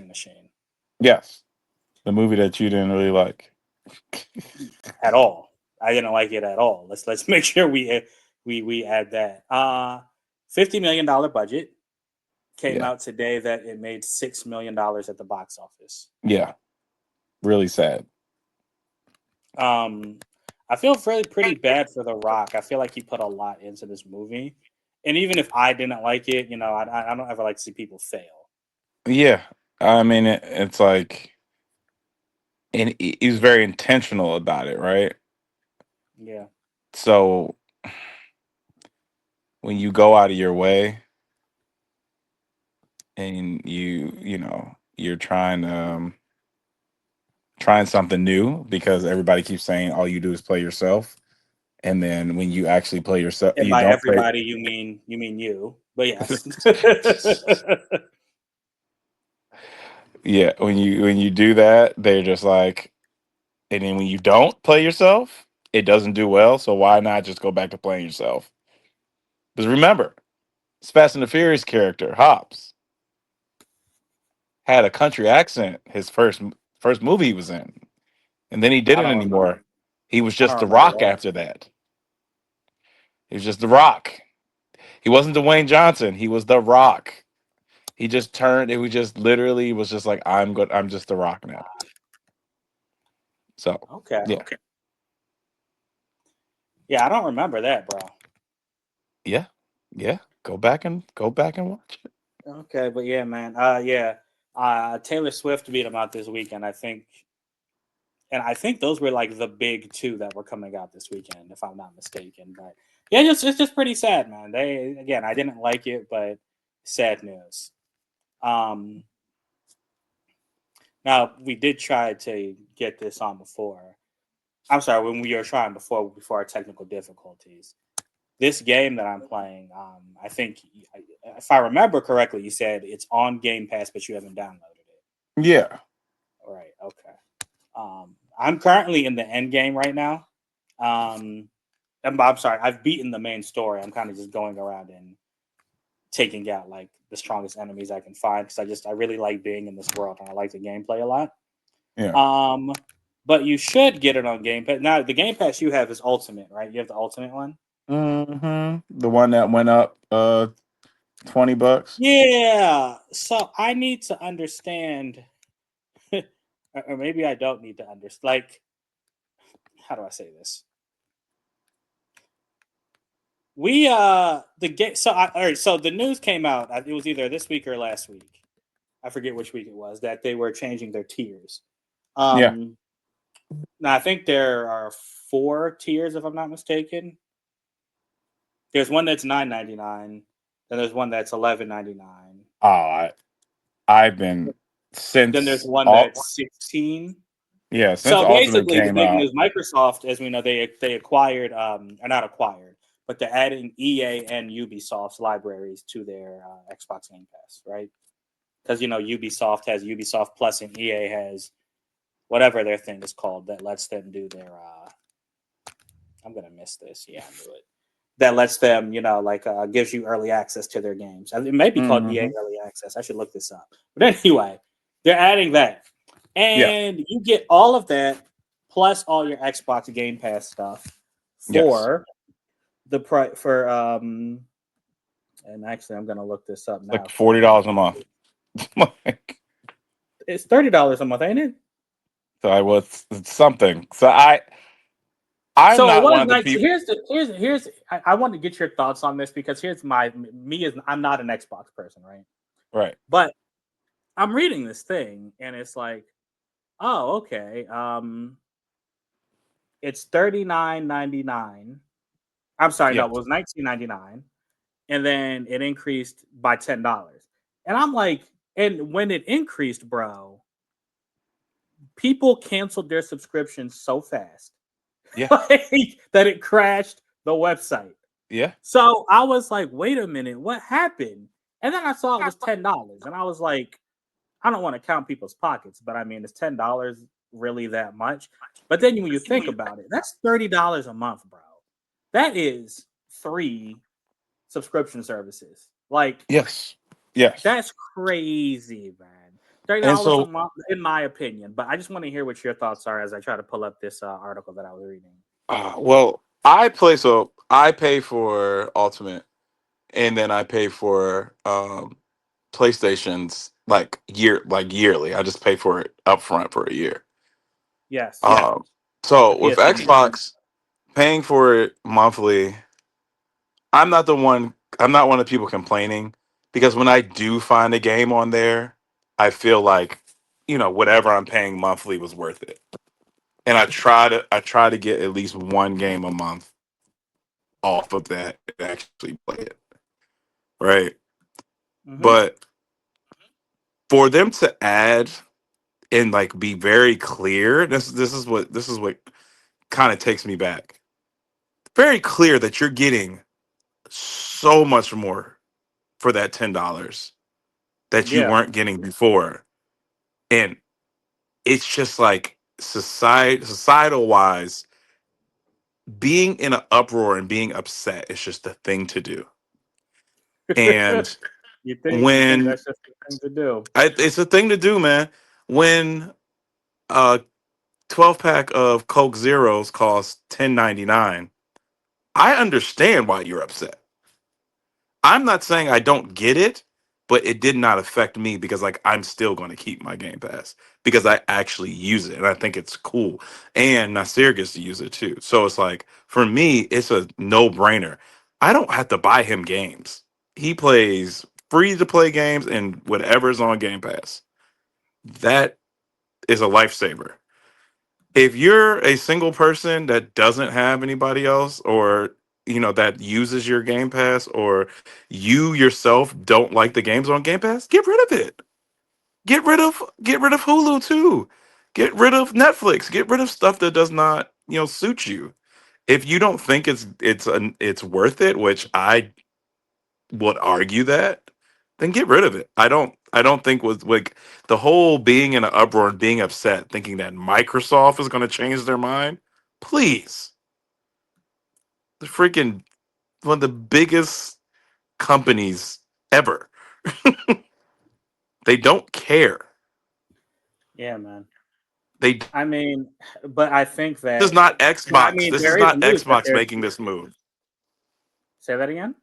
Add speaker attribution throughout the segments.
Speaker 1: Machine
Speaker 2: Yes, the movie that you didn't really like.
Speaker 1: at all. I didn't like it at all. Let's make sure we add that. $50 million budget came
Speaker 2: Yeah,
Speaker 1: out today that it made $6 million at the box office.
Speaker 2: yeah, really sad.
Speaker 1: Um, I feel really pretty bad for The Rock. I feel like he put a lot into this movie, and even if I didn't like it, I don't ever like to see people fail.
Speaker 2: Yeah, I mean it's like, and he was very intentional about it, right?
Speaker 1: Yeah,
Speaker 2: So when you go out of your way and you're trying something new because everybody keeps saying all you do is play yourself, and then when you actually play yourself,
Speaker 1: and
Speaker 2: you
Speaker 1: by
Speaker 2: don't play.
Speaker 1: everybody you mean you, but yes.
Speaker 2: Yeah, when you do that, they're just like, and then when you don't play yourself, it doesn't do well. So why not just go back to playing yourself? Because remember, this Fast and the Furious character Hobbs had a country accent his first movie he was in, and then he
Speaker 1: I
Speaker 2: didn't
Speaker 1: don't remember.
Speaker 2: anymore. He was
Speaker 1: I
Speaker 2: just
Speaker 1: don't
Speaker 2: The
Speaker 1: remember
Speaker 2: Rock
Speaker 1: that.
Speaker 2: after that. He was just The Rock. He wasn't Dwayne Johnson. He was The Rock. He just turned. It was just literally was just like, I'm good. I'm just The Rock now. So
Speaker 1: Okay.
Speaker 2: yeah,
Speaker 1: Yeah, I don't remember that, bro.
Speaker 2: yeah, yeah. Go back and watch it.
Speaker 1: Okay, but yeah, man. Yeah. Taylor Swift beat him out this weekend, I think. And I think those were like the big two that were coming out this weekend, if I'm not mistaken. But yeah, it's just pretty sad, man. They again, I didn't like it, but sad news. Um, Now we did try to get this on before. I'm sorry, when we were trying before our technical difficulties. This game that I'm playing, I think if I remember correctly, you said it's on Game Pass, but you haven't downloaded it.
Speaker 2: Yeah,
Speaker 1: All right, okay. I'm currently in the end game right now. Um, I'm sorry, I've beaten the main story. I'm kind of just going around and taking out like the strongest enemies I can find because I really like being in this world and I like the gameplay a lot.
Speaker 2: yeah.
Speaker 1: Um, but you should get it on Game Pass. Now the Game Pass you have is Ultimate, right? You have the Ultimate one.
Speaker 2: The one that went up $20.
Speaker 1: Yeah. So I need to understand, or maybe I don't need to understand. Like, how do I say this? We the game. All right. So the news came out. It was either this week or last week. I forget which week it was that they were changing their tiers.
Speaker 2: Yeah,
Speaker 1: Um, Now I think there are four tiers, if I'm not mistaken. There's one that's 9.99. Then there's one that's 11.99.
Speaker 2: oh, I've been
Speaker 1: Then there's
Speaker 2: since
Speaker 1: one
Speaker 2: all
Speaker 1: that's 16.
Speaker 2: yeah since
Speaker 1: So
Speaker 2: Ultimate
Speaker 1: basically, the
Speaker 2: came
Speaker 1: big
Speaker 2: out.
Speaker 1: news: Microsoft, as we know, they acquired, or not acquired, but they're adding EA and Ubisoft's libraries to their Xbox Game Pass, right? Because Ubisoft has Ubisoft Plus and EA has whatever their thing is called that lets them do their. I'm gonna miss this. Yeah, I knew it. That lets them, like gives you early access to their games. It may be called EA
Speaker 2: Hmm.
Speaker 1: Early Access. I should look this up. But anyway, they're adding that,
Speaker 2: Yeah.
Speaker 1: and you get all of that plus all your Xbox Game Pass stuff
Speaker 2: Yes.
Speaker 1: for the price for. And actually, I'm gonna look this up
Speaker 2: It's like
Speaker 1: now for
Speaker 2: $40
Speaker 1: you.
Speaker 2: a month. Like,
Speaker 1: It's $30 a month, ain't it?
Speaker 2: so I was it's something. So I'm
Speaker 1: So it
Speaker 2: not one
Speaker 1: was
Speaker 2: of the
Speaker 1: nice.
Speaker 2: people.
Speaker 1: Here's. I want to get your thoughts on this because here's my me is I'm not an Xbox person, right?
Speaker 2: Right.
Speaker 1: But I'm reading this thing and it's like, oh, okay. It's 39.99. I'm sorry, no,
Speaker 2: Yes.
Speaker 1: it was 19.99, and then it increased by $10. And I'm like, and when it increased, bro, people canceled their subscriptions so fast
Speaker 2: Yeah.
Speaker 1: like, that it crashed the website.
Speaker 2: Yeah.
Speaker 1: So I was like, wait a minute, what happened? And then I saw it was $10, and I was like, I don't want to count people's pockets, but I mean, is $10 really that much? But then when you think about it, that's $30 a month, bro. That is three subscription services. Like
Speaker 2: Yes. Yes.
Speaker 1: that's crazy, man.
Speaker 2: And
Speaker 1: $30 a
Speaker 2: so,
Speaker 1: month, in my opinion. But I just want to hear what your thoughts are as I try to pull up this article that I was reading.
Speaker 2: well, I pay for Ultimate, and then I pay for PlayStation's like yearly. I just pay for it upfront for a year.
Speaker 1: Yes,
Speaker 2: Um,
Speaker 1: the
Speaker 2: so with
Speaker 1: PS Plus.
Speaker 2: Xbox, paying for it monthly, I'm not the one. I'm not one of the people complaining because when I do find a game on there, I feel like whatever I'm paying monthly was worth it. And I try to get at least one game a month off of that and actually play it, right?
Speaker 1: Mm-hmm.
Speaker 2: But for them to add and like be very clear, this is what kind of takes me back. Very clear that you're getting so much more for that $10 that you
Speaker 1: Yeah.
Speaker 2: weren't getting before. And it's just like societal wise, being in an uproar and being upset is just the thing to do. And
Speaker 1: You think
Speaker 2: when
Speaker 1: that's just the thing to do?
Speaker 2: it's a thing to do, man. When a 12 pack of Coke Zeros costs 10.99, I understand why you're upset. I'm not saying I don't get it, but it did not affect me because like I'm still going to keep my Game Pass because I actually use it and I think it's cool. And Nasir gets to use it too. So it's like for me, it's a no-brainer. I don't have to buy him games. He plays free to play games and whatever's on Game Pass. That is a lifesaver. If you're a single person that doesn't have anybody else or that uses your Game Pass or you yourself don't like the games on Game Pass, get rid of it. Get rid of Hulu too. Get rid of Netflix. Get rid of stuff that does not, suit you. If you don't think it's worth it, which I would argue that, then get rid of it. I don't think was like the whole being in an uproar and being upset, thinking that Microsoft is going to change their mind. Please, the freaking one of the biggest companies ever. They don't care.
Speaker 1: Yeah, man.
Speaker 2: They
Speaker 1: I mean, but I think
Speaker 2: This is
Speaker 1: that
Speaker 2: not
Speaker 1: I
Speaker 2: Xbox.
Speaker 1: mean
Speaker 2: This is
Speaker 1: there is
Speaker 2: not
Speaker 1: news that
Speaker 2: Xbox
Speaker 1: there's.
Speaker 2: making this move.
Speaker 1: Say that again.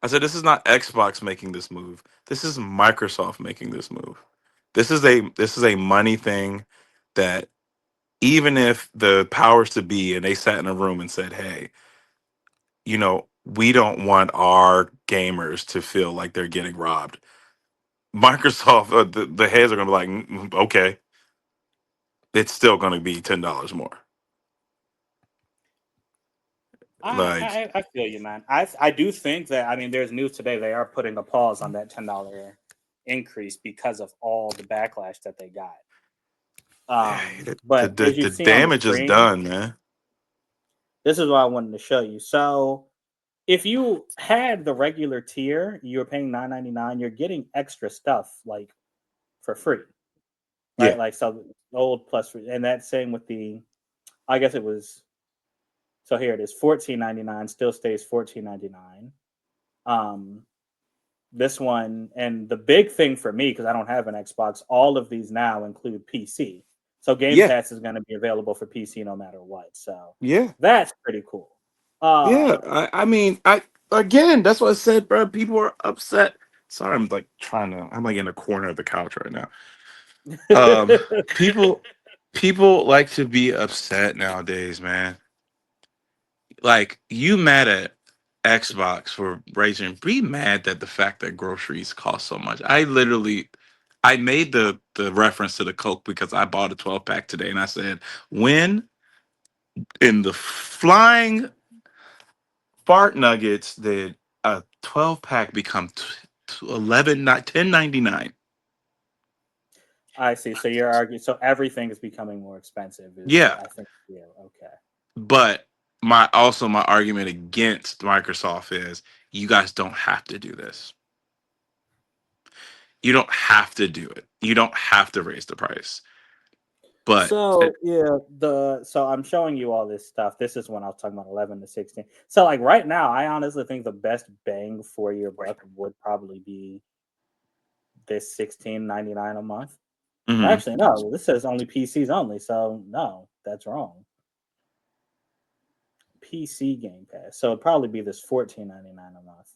Speaker 2: I said this is not Xbox making this move. This is Microsoft making this move. This is a money thing that even if the powers to be and they sat in a room and said, "Hey, we don't want our gamers to feel like they're getting robbed." Microsoft, the heads are going to be like, Okay, it's still going to be $10 more."
Speaker 1: I,
Speaker 2: Like,
Speaker 1: I I feel you, man. I do think that I mean there's news today they are putting a pause on that $10 increase because of all the backlash that they got.
Speaker 2: the,
Speaker 1: But
Speaker 2: the
Speaker 1: as you
Speaker 2: the
Speaker 1: see on the
Speaker 2: damage is
Speaker 1: screen,
Speaker 2: done, man.
Speaker 1: this is what I wanted to show you. So if you had the regular tier, you're paying $9.99, you're getting extra stuff like for free, right?
Speaker 2: Yeah,
Speaker 1: Like so old plus free, and that's same with the I guess it was so here it is, 14.99 still stays 14.99. Um this one and the big thing for me because I don't have an Xbox, all of these now include PC. So Game
Speaker 2: yeah,
Speaker 1: Pass is going to be available for PC no matter what. So
Speaker 2: yeah.
Speaker 1: that's pretty cool.
Speaker 2: Yeah,
Speaker 1: Uh
Speaker 2: I mean, I again, that's what I said, bro. People are upset. Sorry, I'm like in a corner of the couch right now. Um, people, people like to be upset nowadays, man. Like you mad at Xbox for raising, be mad that the fact that groceries cost so much. I made the reference to the Coke because I bought a 12 pack today, and I said, when in the flying fart nuggets that a 12 pack become 11 not 10.99.
Speaker 1: I see. So you're arguing so everything is becoming more expensive is
Speaker 2: Yeah,
Speaker 1: I think yeah, okay.
Speaker 2: but my argument against Microsoft is you guys don't have to do this. You don't have to do it. You don't have to raise the price. But
Speaker 1: So yeah, the so I'm showing you all this stuff. This is when I was talking about 11 to 16. So like right now, I honestly think the best bang for your buck would probably be this $16.99 a month.
Speaker 2: Hmm.
Speaker 1: Actually, no, this says only PCs only. So no, that's wrong. PC Game Pass. So it'd probably be this $14.99 a month.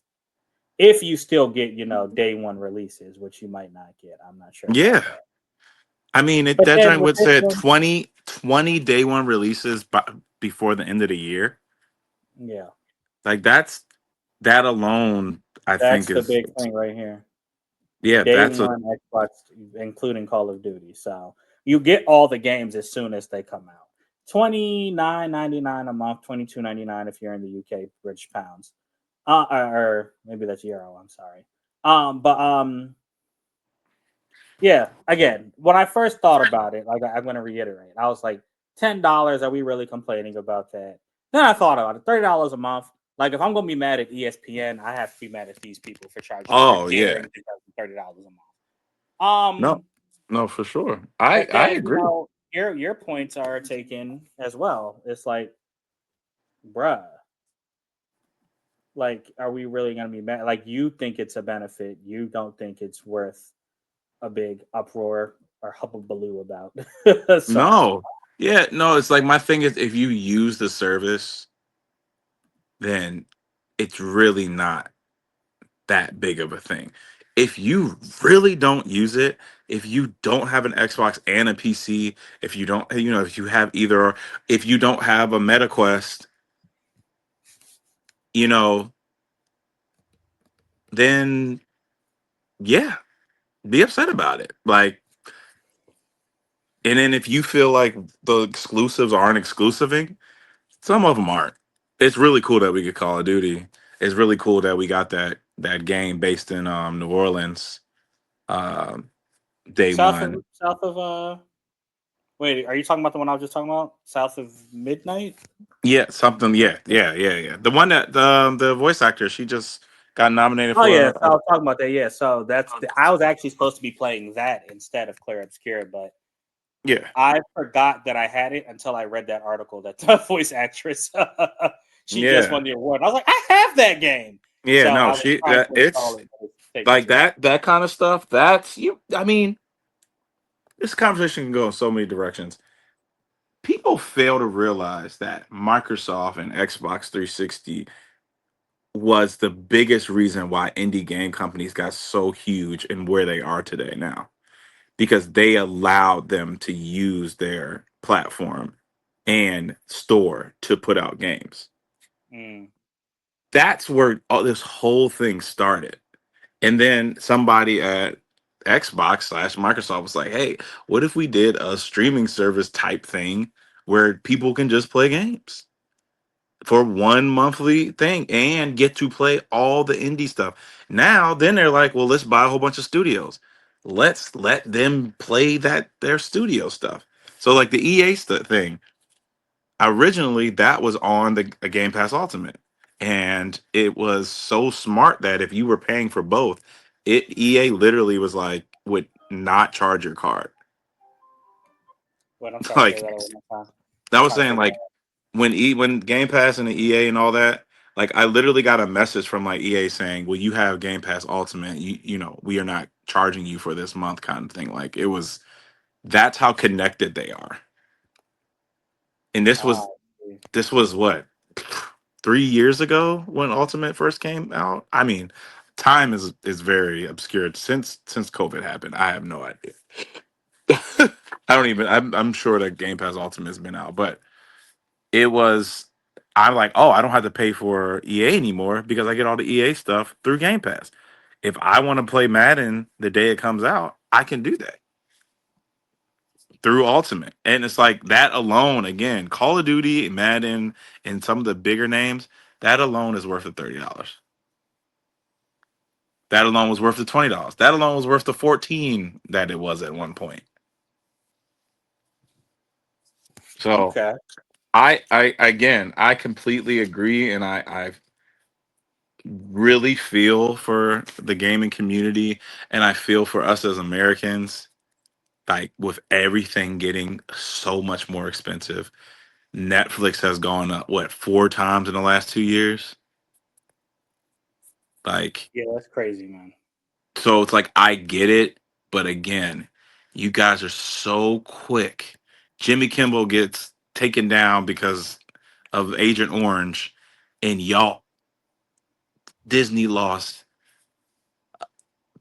Speaker 1: If you still get, day one releases, which you might not get. I'm not sure about
Speaker 2: Yeah.
Speaker 1: that.
Speaker 2: I mean,
Speaker 1: But
Speaker 2: that
Speaker 1: then
Speaker 2: joint
Speaker 1: with
Speaker 2: would
Speaker 1: this
Speaker 2: say
Speaker 1: one,
Speaker 2: 20 day one releases before the end of the year.
Speaker 1: yeah,
Speaker 2: Like that alone, I think
Speaker 1: that's the
Speaker 2: is
Speaker 1: big thing right here.
Speaker 2: yeah,
Speaker 1: Day
Speaker 2: that's a
Speaker 1: one Xbox, including Call of Duty. So you get all the games as soon as they come out. $29.99 a month, $22.99 if you're in the UK, British pounds. Or maybe that's euro. I'm sorry. But yeah. Again, when I first thought about it, like I'm going to reiterate, I was like, $10. Are we really complaining about that? Then I thought about it. $30 a month. Like if I'm going to be mad at ESPN, I have to be mad at these people for charging for
Speaker 2: oh yeah.
Speaker 1: daring to charge me $30 a month.
Speaker 2: No, no, for sure. I
Speaker 1: But
Speaker 2: I
Speaker 1: then
Speaker 2: agree.
Speaker 1: your points are taken as well. It's like, bruh, like, are we really gonna be mad? Like, you think it's a benefit, you don't think it's worth a big uproar or hubbubaloo about. So,
Speaker 2: No. Yeah, no, it's like my thing is if you use the service, then it's really not that big of a thing. If you really don't use it, if you don't have an Xbox and a PC, if you don't, if you have either, or if you don't have a MetaQuest, you know, then yeah, be upset about it. Like, and then if you feel like the exclusives aren't exclusiving, some of them aren't. It's really cool that we get Call of Duty. It's really cool that we got that game based in New Orleans, um, day
Speaker 1: south of
Speaker 2: one.
Speaker 1: south of wait, are you talking about the one I was just talking about? South of midnight?
Speaker 2: Yeah, something. Yeah, yeah, yeah, yeah. The one that the voice actor, she just got nominated
Speaker 1: Oh yeah,
Speaker 2: for.
Speaker 1: so I was talking about that. Yeah, so I was actually supposed to be playing that instead of Clair Obscura, but
Speaker 2: Yeah,
Speaker 1: I forgot that I had it until I read that article that the voice actress she just
Speaker 2: yeah,
Speaker 1: won the award. I was like, I have that game.
Speaker 2: yeah.
Speaker 1: So
Speaker 2: No,
Speaker 1: I was
Speaker 2: she
Speaker 1: trying
Speaker 2: that
Speaker 1: to install
Speaker 2: it's
Speaker 1: it, but it's taking
Speaker 2: like
Speaker 1: too long.
Speaker 2: that kind of stuff. That's you. I mean, this conversation can go in so many directions. People fail to realize that Microsoft and Xbox 360 was the biggest reason why indie game companies got so huge and where they are today now, because they allowed them to use their platform and store to put out games.
Speaker 1: Mm.
Speaker 2: That's where all this whole thing started. And then somebody at Xbox slash Microsoft was like, hey, what if we did a streaming service type thing where people can just play games for one monthly thing and get to play all the indie stuff? Now, then they're like, well, let's buy a whole bunch of studios. Let's let them play their studio stuff. So like the EA thing, originally that was on the a Game Pass Ultimate, and it was so smart that if you were paying for both, EA literally was like would not charge your card.
Speaker 1: Wait, I'm sorry, say
Speaker 2: Like
Speaker 1: that one more time.
Speaker 2: I
Speaker 1: I'm
Speaker 2: was
Speaker 1: trying to
Speaker 2: saying,
Speaker 1: figure
Speaker 2: like
Speaker 1: out.
Speaker 2: when Game Pass and the EA and all that, like I literally got a message from like EA saying, "Well, you have Game Pass Ultimate. We are not charging you for this month," kind of thing. Like it was that's how connected they are. And
Speaker 1: Ah, I see.
Speaker 2: this was what 3 years ago when Ultimate first came out. I mean, time is very obscured since COVID happened. I have no idea. I don't even. I'm sure that Game Pass Ultimate has been out, but it was. I'm like, oh, I don't have to pay for EA anymore because I get all the EA stuff through Game Pass. If I want to play Madden the day it comes out, I can do that through Ultimate. And it's like that alone, again, Call of Duty, Madden, and some of the bigger names, that alone is worth the $30. That alone was worth the $20. That alone was worth the 14 that it was at one point. So
Speaker 1: Okay.
Speaker 2: I again I completely agree, and I really feel for the gaming community, and I feel for us as Americans, like with everything getting so much more expensive. Netflix has gone up what 4 times in the last 2 years. Like
Speaker 1: Yeah, that's crazy, man.
Speaker 2: So it's like I get it, but again, you guys are so quick. Jimmy Kimball gets taken down because of Agent Orange, and y'all Disney lost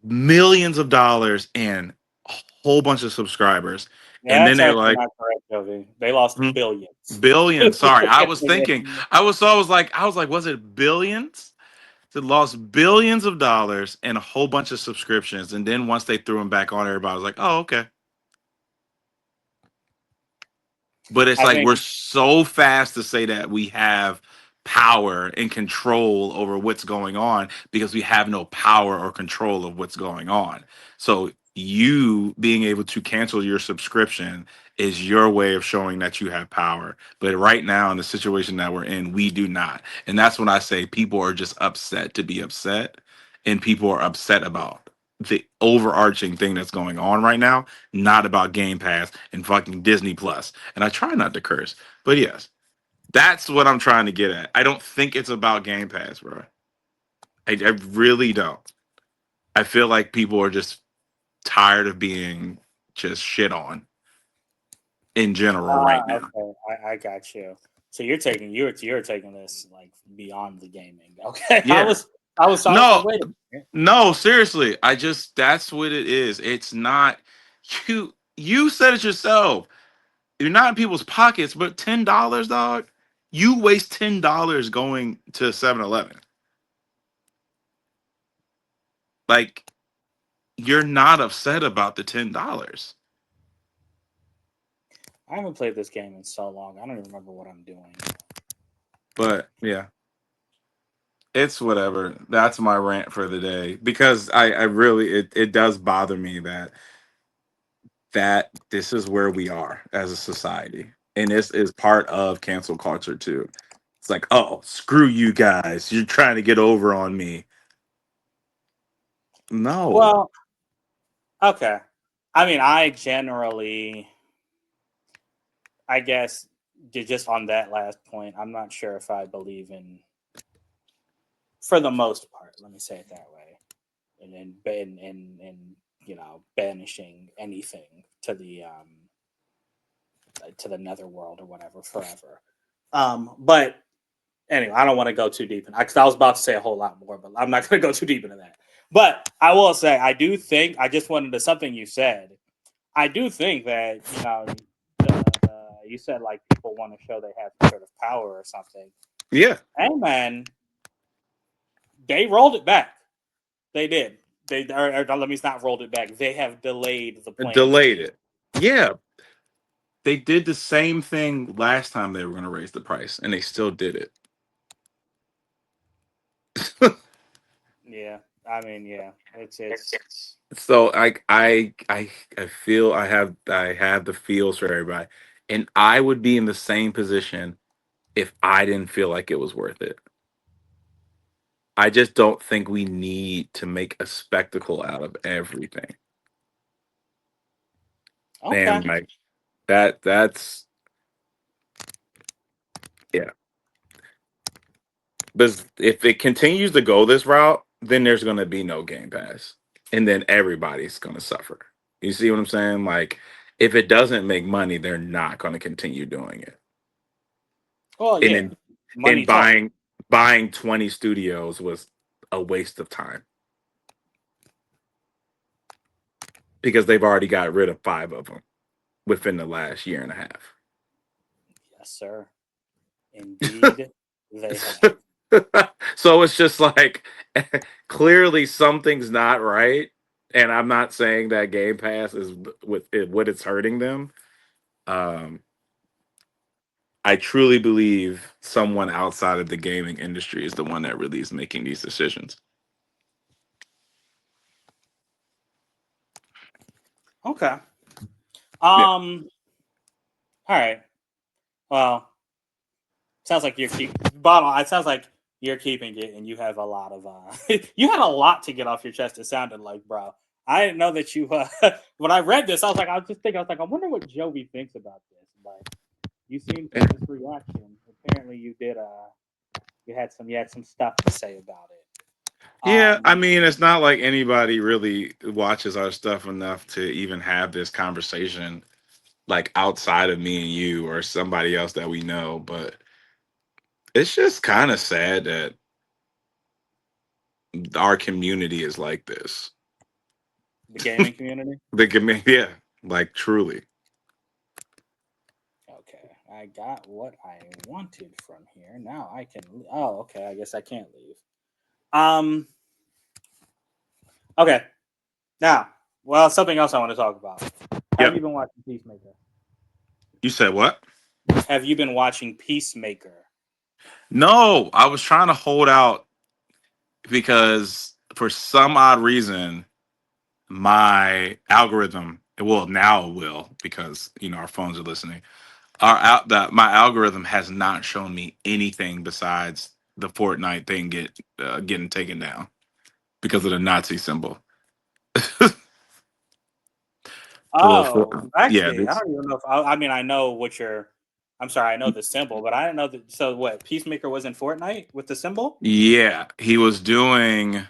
Speaker 2: millions of dollars and a whole bunch of subscribers. And then
Speaker 1: That's
Speaker 2: they're
Speaker 1: actually
Speaker 2: like,
Speaker 1: not correct, Jovi. They lost
Speaker 2: "Hmm,
Speaker 1: billions.
Speaker 2: billions. Sorry, I was thinking, I was like, was it billions? They lost billions of dollars and a whole bunch of subscriptions. And then once they threw them back on, everybody was like, oh, okay. But it's
Speaker 1: I
Speaker 2: like
Speaker 1: think,
Speaker 2: we're so fast to say that we have power and control over what's going on because we have no power or control of what's going on. So you being able to cancel your subscription is your way of showing that you have power. But right now in the situation that we're in, we do not. And that's when I say people are just upset to be upset and people are upset about the overarching thing that's going on right now, not about Game Pass and fucking Disney Plus. And I try not to curse, but yes, that's what I'm trying to get at. I don't think it's about Game Pass, bro. I really don't. I feel like people are just tired of being just shit on in general right now.
Speaker 1: okay, I got you. So you're taking this like beyond the gaming. Okay,
Speaker 2: Yeah.
Speaker 1: I was like,
Speaker 2: No,
Speaker 1: wait a minute.
Speaker 2: no, seriously. I just that's what it is. It's not you said it yourself. You're not in people's pockets, but $10, dog. You waste $10 going to 7-Eleven. Like you're not upset about the $10.
Speaker 1: I haven't played this game in so long. I don't even remember what I'm doing.
Speaker 2: But yeah, it's whatever. That's my rant for the day because I really it does bother me that this is where we are as a society. And this is part of cancel culture too. It's like, oh, screw you guys. You're trying to get over on me. No.
Speaker 1: Well, okay. I mean, I generally, I guess, just on that last point, I'm not sure if I believe in, for the most part, let me say it that way, and banishing anything to the netherworld or whatever forever. But anyway, I don't want to go too deep because I was about to say a whole lot more, but I'm not going to go too deep into that. But I will say, I do think I just wanted to something you said. I do think that you said like people want to show they have some sort of power or something.
Speaker 2: Yeah.
Speaker 1: Hey man, they rolled it back. They did. Or let me not rolled it back. They have delayed the planned
Speaker 2: Delayed
Speaker 1: change.
Speaker 2: it. Yeah. They did the same thing last time they were going to raise the price, and they still did it.
Speaker 1: Yeah, I mean, yeah, it's
Speaker 2: So I feel I have the feels for everybody, and I would be in the same position if I didn't feel like it was worth it. I just don't think we need to make a spectacle out of everything,
Speaker 1: okay.
Speaker 2: and like that's yeah. But if it continues to go this route, then there's going to be no Game Pass, and then everybody's going to suffer. You see what I'm saying? Like, if it doesn't make money, they're not going to continue doing it.
Speaker 1: Well,
Speaker 2: And
Speaker 1: yeah,
Speaker 2: in
Speaker 1: money talk.
Speaker 2: buying 20 studios was a waste of time because they've already got rid of 5 of them within the last year and a
Speaker 1: Yes, sir. Indeed, they
Speaker 2: half.
Speaker 1: have.
Speaker 2: So it's just like clearly something's not right, and I'm not saying that Game Pass is with it, what it's hurting them. Um, I truly believe someone outside of the gaming industry is the one that really is making these decisions.
Speaker 1: Okay.
Speaker 2: Yeah.
Speaker 1: All right. Well, sounds like you're keep bottom. It sounds like you're keeping it, and you have a lot of you had a lot to get off your chest. It sounded like, bro. I didn't know that you. When I read this, I was just thinking. I was like, I wonder what Joey thinks about this. But you seem to this reaction. Apparently, you did. You had some stuff to say about it.
Speaker 2: Yeah, I
Speaker 1: Um,
Speaker 2: mean, it's not like anybody really watches our stuff enough to even have this conversation, like outside of me and you or somebody else that we know. But it's just kind of sad that our community is like this.
Speaker 1: the gaming community.
Speaker 2: The yeah, like truly.
Speaker 1: Okay, I got what I wanted from here. Now I can. Oh, okay. I guess I can't leave. Um. Okay. Now, well, something else I want to talk about. Have
Speaker 2: Yep.
Speaker 1: you been watching Peacemaker?
Speaker 2: You said what?
Speaker 1: Have you been watching Peacemaker?
Speaker 2: No, I was trying to hold out because for some odd reason, my algorithm, well, now it will because our phones are listening. Our out that my algorithm has not shown me anything besides the Fortnite thing getting taken down because of the Nazi symbol. The little
Speaker 1: Oh,
Speaker 2: yeah,
Speaker 1: actually, I
Speaker 2: this
Speaker 1: don't even know if I mean I know what you're. I'm sorry, I know the symbol, but I didn't know that. So what? Peacemaker was in Fortnite with the symbol?
Speaker 2: yeah, he was doing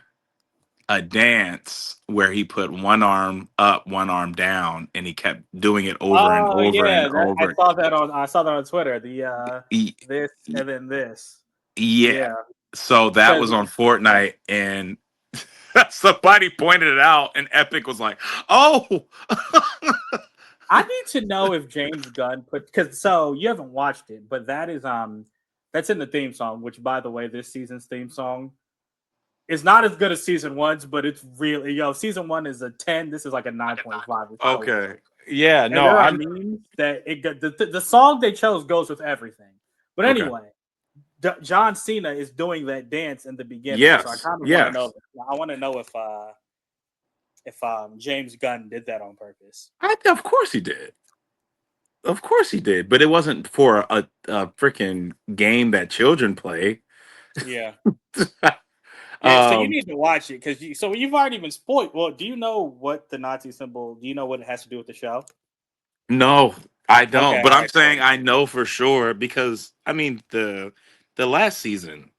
Speaker 2: a dance where he put one arm up, one arm down, and he kept doing it over and
Speaker 1: Oh
Speaker 2: over and
Speaker 1: yeah,
Speaker 2: over.
Speaker 1: I saw that on Twitter. The
Speaker 2: E-
Speaker 1: this
Speaker 2: e-
Speaker 1: and then this.
Speaker 2: Yeah.
Speaker 1: Yeah,
Speaker 2: So that
Speaker 1: because
Speaker 2: was on Fortnite, and somebody pointed it out, and Epic was like, "Oh,
Speaker 1: I need to know if James Gunn put because so you haven't watched it, but that's in the theme song. Which by the way, this season's theme song is not as good as season one's, but it's really season one is a 10. This is like a 9.5. It's so good.
Speaker 2: okay, yeah,
Speaker 1: And
Speaker 2: no,
Speaker 1: there are
Speaker 2: I'm
Speaker 1: memes that the song they chose goes with everything. But
Speaker 2: okay."
Speaker 1: anyway, John Cena is doing that dance in the beginning, so I
Speaker 2: Yes,
Speaker 1: kind of want to know.
Speaker 2: yes.
Speaker 1: I want to know if James Gunn did that on purpose.
Speaker 2: Of course he did. Of course he did, but it wasn't for a freaking game that children play.
Speaker 1: Yeah, yeah. So you
Speaker 2: um,
Speaker 1: need to watch it because you've already been spoiled. Well, do you know what the Nazi symbol? Do you know what it has to do with the show?
Speaker 2: no, I don't.
Speaker 1: Okay,
Speaker 2: But
Speaker 1: all
Speaker 2: I'm
Speaker 1: right,
Speaker 2: saying
Speaker 1: cool.
Speaker 2: I know for sure because I mean the last season,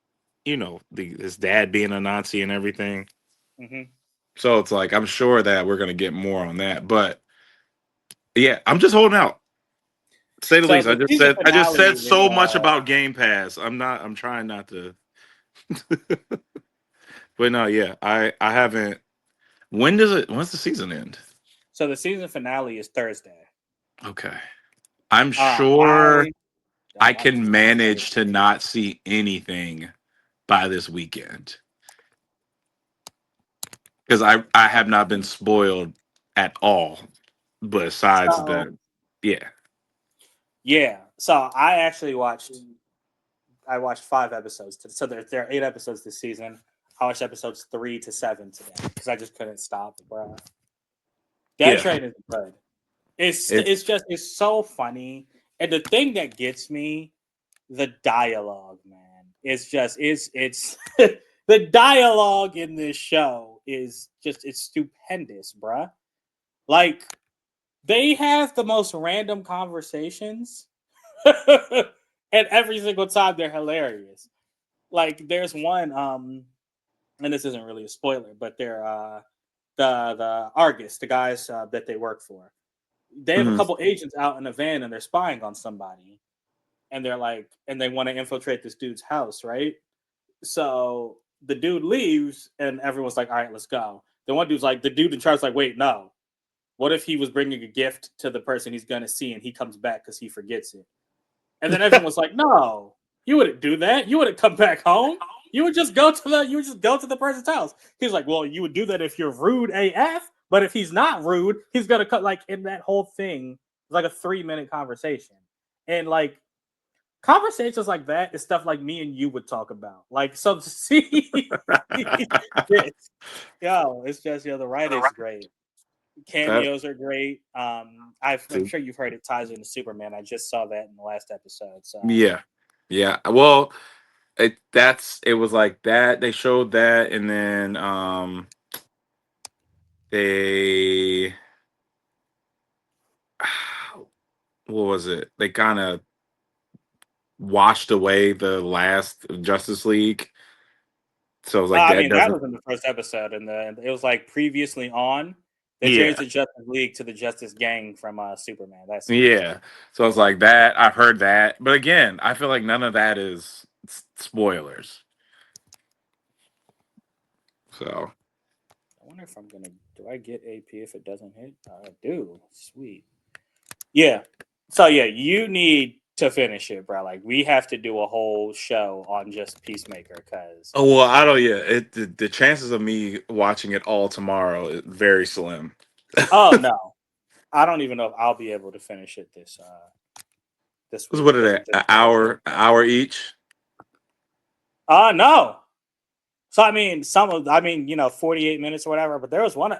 Speaker 2: his dad being a Nazi and everything.
Speaker 1: Hmm.
Speaker 2: So it's like I'm sure that we're gonna get more on that. But yeah, I'm just holding out. To say the
Speaker 1: So
Speaker 2: least.
Speaker 1: the season
Speaker 2: I just
Speaker 1: finale
Speaker 2: said
Speaker 1: is
Speaker 2: so much about Game Pass. I'm trying not to. But no, yeah, I haven't. When's the season end?
Speaker 1: so the season finale is Thursday.
Speaker 2: Okay. I'm
Speaker 1: I
Speaker 2: sure I
Speaker 1: I'm
Speaker 2: can
Speaker 1: just excited
Speaker 2: manage
Speaker 1: to
Speaker 2: to
Speaker 1: see it.
Speaker 2: not see anything by this weekend because I have not been spoiled at all. Besides
Speaker 1: So
Speaker 2: the, yeah,
Speaker 1: yeah, so I watched 5 episodes. So there are 8 episodes this season. I watched episodes 3 to 7 today because I just couldn't stop, bro. That
Speaker 2: yeah.
Speaker 1: train is good.
Speaker 2: It
Speaker 1: It's so funny, and the thing that gets me, the dialogue, man. It's the dialogue in this show is just it's stupendous, bruh. Like they have the most random conversations, and every single time they're hilarious. Like there's one, and this isn't really a spoiler, but they're the Argus, the guys that they work for. They have a
Speaker 2: mhm.
Speaker 1: couple agents out in a van and they're spying on somebody, and they're like, and they want to infiltrate this dude's house, right? So the dude leaves, and everyone's like, "All right, let's go." The one dude's like, the dude in charge is like, "Wait, no. What if he was bringing a gift to the person he's gonna see, and he comes back because he forgets it?" And then everyone was like, "No, you wouldn't do that. You wouldn't come back home. You would just go to the person's house." He's like, "Well, you would do that if you're rude AF, but if he's not rude, he's gonna cut." Like in that whole thing, it's like a 3 minute conversation, and like conversations like that is stuff like me and you would talk about. Like so to see this, it's just the writing's great.
Speaker 2: That
Speaker 1: Cameos are great. I'm sure you've heard it ties into Superman. I just saw that in the last episode. So
Speaker 2: yeah, yeah. Well, it was like that. They showed that, and then they what was it? They kind of washed away the last Justice League So it's like
Speaker 1: I
Speaker 2: that
Speaker 1: mean, that
Speaker 2: doesn't.
Speaker 1: was in the first episode, and it was like previously on. They changed
Speaker 2: Yeah,
Speaker 1: the Justice League to the Justice Gang from Superman. That series.
Speaker 2: yeah. So it's like that. I've heard that, but again, I feel like none of that is spoilers. So
Speaker 1: I wonder if I'm gonna. Do I get AP if it doesn't hit? I do. Sweet. Yeah. So yeah, you need to finish it, bro. Like we have to do a whole show on just Peacemaker, because
Speaker 2: oh well, I don't. Yeah, the chances of me watching it all tomorrow is very slim.
Speaker 1: oh no, I don't even know if I'll be able to finish it this
Speaker 2: Because
Speaker 1: week
Speaker 2: what are
Speaker 1: because
Speaker 2: they?
Speaker 1: of just the work.
Speaker 2: An hour each.
Speaker 1: No. So I mean, 48 minutes or whatever. But there was one.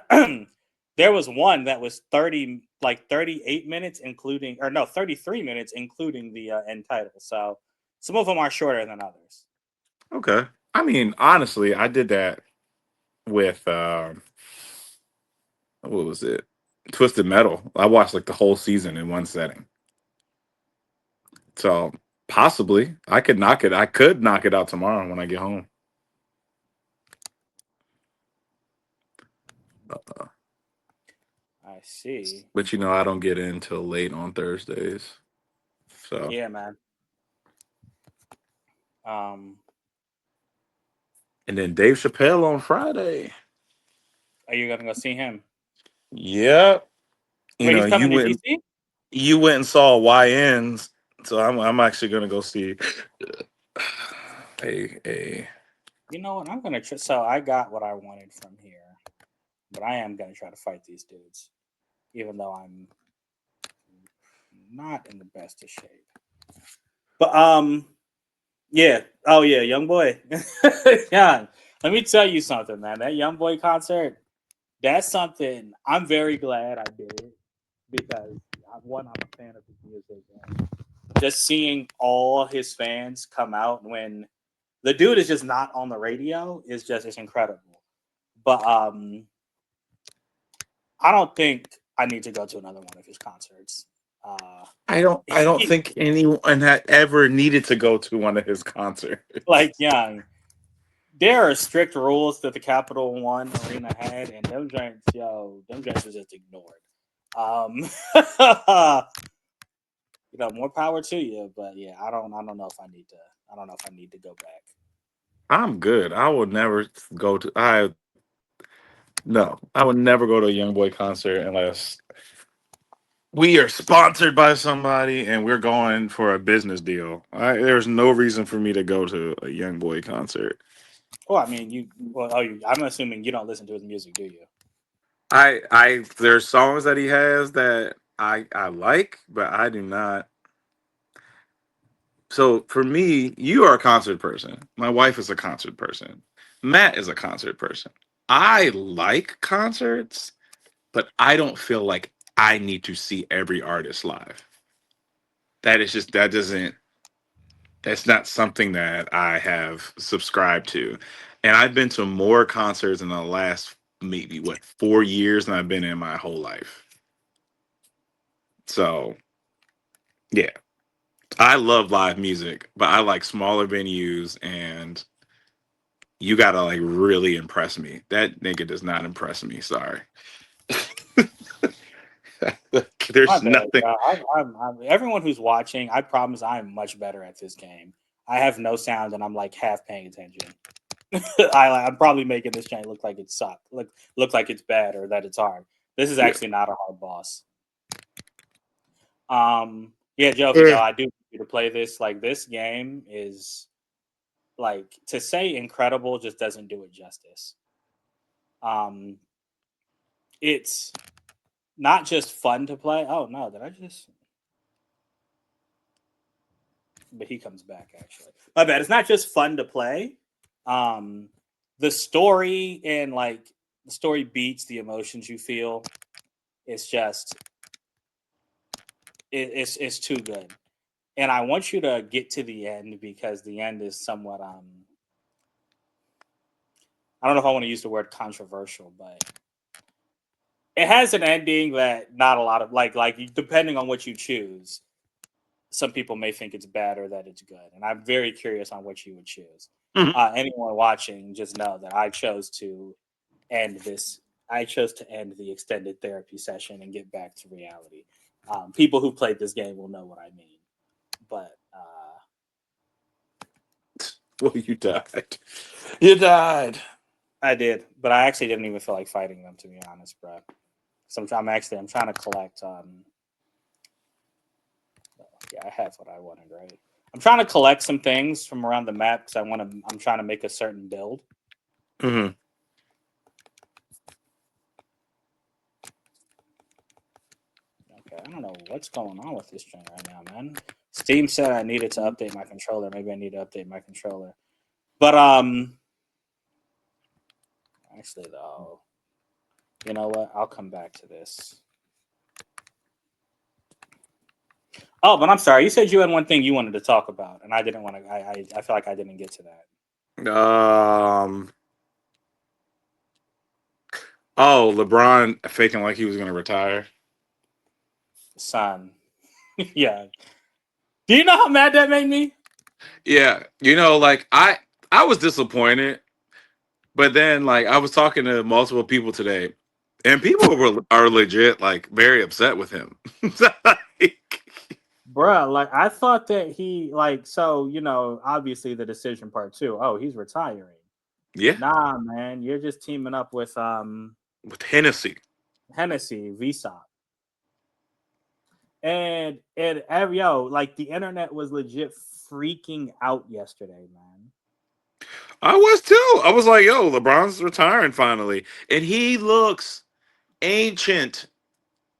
Speaker 1: There was one that was 38 minutes, including, or no, 33 minutes, including the end title. So some of them are shorter than others.
Speaker 2: Okay. I mean, honestly, I did that with what was it? Twisted Metal. I watched like the whole season in one setting. So possibly I could knock it. I could knock it out tomorrow when I get home.
Speaker 1: I see.
Speaker 2: But you know, I don't get in till late on Thursdays. So
Speaker 1: Yeah, man. Um,
Speaker 2: and then Dave Chappelle on Friday.
Speaker 1: are you gonna go see him?
Speaker 2: Yeah. You
Speaker 1: Wait,
Speaker 2: know,
Speaker 1: he's coming to DC?
Speaker 2: you went and saw YNs, so I'm actually gonna go see a
Speaker 1: You know what? I'm gonna. So I got what I wanted from here, but I am gonna try to fight these dudes, even though I'm not in the best of shape. But yeah. Oh yeah, young boy. Yeah. Let me tell you something, man. That young boy concert, that's something I'm very glad I did it because I'm a fan of his music, and just seeing all his fans come out when the dude is just not on the radio is just it's incredible. But I don't think I need to go to another one of his concerts. Uh,
Speaker 2: I don't think anyone had ever needed to go to one of his concerts.
Speaker 1: like Young, there are strict rules that the Capital One Arena had, and them joints was just ignored. Um, more power to you, but yeah, I don't know if I need to. I don't know if I need to go back.
Speaker 2: I'm good. I would never go to I no, I would never go to a young boy concert unless we are sponsored by somebody and we're going for a business deal. There's no reason for me to go to a young boy concert.
Speaker 1: Well, I mean, I'm assuming you don't listen to his music, do you?
Speaker 2: There's songs that he has that I like, but I do not. So for me, you are a concert person. My wife is a concert person. Matt is a concert person. I like concerts, but I don't feel like I need to see every artist live. That is just that doesn't that's not something that I have subscribed to. And I've been to more concerts in the last maybe 4 years than I've been in my whole life. So yeah, I love live music, but I like smaller venues, and you gotta like really impress me. That nigga does not impress me. Sorry.
Speaker 1: My
Speaker 2: There's
Speaker 1: bad.
Speaker 2: nothing.
Speaker 1: Everyone who's watching, I promise I'm much better at this game. I have no sound, and I'm like half paying attention. I'm probably making this chain look like it sucks, look like it's bad or that it's hard. This is
Speaker 2: Yeah.
Speaker 1: actually not a hard boss. Yeah, Jovi, though,
Speaker 2: Yeah.
Speaker 1: I do need you to play this. Like, this game is like, to say incredible just doesn't do it justice. Um, it's not just fun to play. Oh no, did I just? But he comes back actually. My bad. It's not just fun to play. Um, the story and like the story beats the emotions you feel. It's just it's too good. And I want you to get to the end because the end is somewhat I don't know if I want to use the word controversial, but it has an ending that not a lot of depending on what you choose, some people may think it's bad or that it's good. And I'm very curious on what you would choose.
Speaker 2: Mhm.
Speaker 1: Anyone watching, just know that end this. I chose to end the extended therapy session and get back to reality. People who played this game will know what I mean. But
Speaker 2: Well, you died. You died.
Speaker 1: I did, but I actually didn't even feel like fighting them, to be honest, bro. So I'm trying to collect. Yeah, I have what I wanted, right? I'm trying to collect some things from around the map because I'm trying to make a certain build.
Speaker 2: Mm-hmm.
Speaker 1: Okay, I don't know what's going on with this thing right now, man. Steam said I needed to update my controller. Maybe I need to update my controller. But actually though, you know what? I'll come back to this. Oh, but I'm sorry. You said you had one thing you wanted to talk about, and I didn't want to. I feel like I didn't get to that.
Speaker 2: Oh, LeBron faking like he was gonna retire.
Speaker 1: Son, yeah. Do you know how mad that made me?
Speaker 2: Yeah, like I was disappointed, but then like I was talking to multiple people today, and people are legit like very upset with him. Like,
Speaker 1: Bruh, like I thought that obviously the decision part too. Oh, he's retiring.
Speaker 2: yeah,
Speaker 1: Nah, man, you're just teaming up with
Speaker 2: with Hennessy.
Speaker 1: Hennessy, Vsop. And like the internet was legit freaking out yesterday, man.
Speaker 2: I was too. I was like, yo, LeBron's retiring finally, and he looks ancient